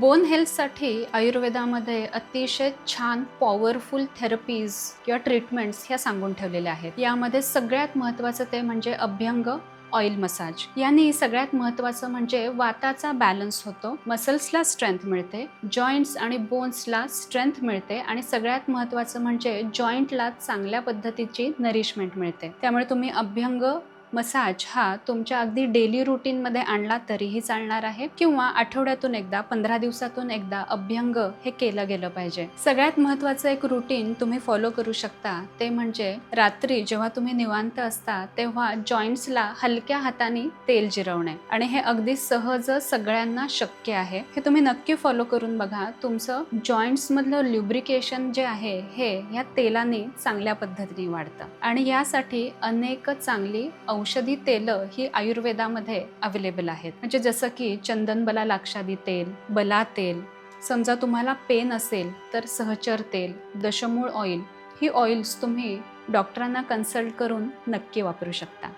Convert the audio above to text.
Bone हेल्थसाठी आयुर्वेदामध्ये अतिशय छान पॉवरफुल थेरपीज किंवा ट्रीटमेंट्स ह्या सांगून ठेवलेल्या आहेत। यामध्ये सगळ्यात महत्त्वाचं ते म्हणजे अभ्यंग ऑइल मसाज। याने सगळ्यात महत्त्वाचं म्हणजे वाताचा बॅलन्स होतो, मसल्सला स्ट्रेंथ मिळते, जॉईंट्स आणि बोन्सला स्ट्रेंथ मिळते आणि सगळ्यात महत्त्वाचं म्हणजे जॉईंटला चांगल्या पद्धतीची नरिशमेंट मिळते। त्यामुळे तुम्ही अभ्यंग मसाज हा तुमच्या अगदी डेली रूटीनमध्ये आणला तरीही चालणार आहे किंवा आठवड्यातून एकदा 15 दिवसातून एकदा अभ्यंग हे केलं गेलं पाहिजे। सगळ्यात महत्त्वाचं एक रूटीन तुम्ही फॉलो करू शकता ते म्हणजे रात्री जेव्हा तुम्ही निवांत असता तेव्हा जॉईंट्सला हलक्या हाताने तेल जिरवणे आणि हे अगदी सहज सगळ्यांना शक्य आहे। हे तुम्ही नक्की फॉलो करून बघा। तुमचं जॉईंट्स मधलं ल्युब्रिकेशन जे आहे हे या तेलाने चांगल्या पद्धतीने वाढतं आणि यासाठी अनेक चांगली औषधी तेल ही आयुर्वेदामध्ये अवेलेबल आहेत। म्हणजे जसं की चंदन बला लाक्षादी तेल, बला तेल, समजा तुम्हाला पेन असेल तर सहचर तेल, दशमूळ ऑइल, ही ऑइल्स तुम्ही डॉक्टरांना कन्सल्ट करून नक्की वापरू शकता।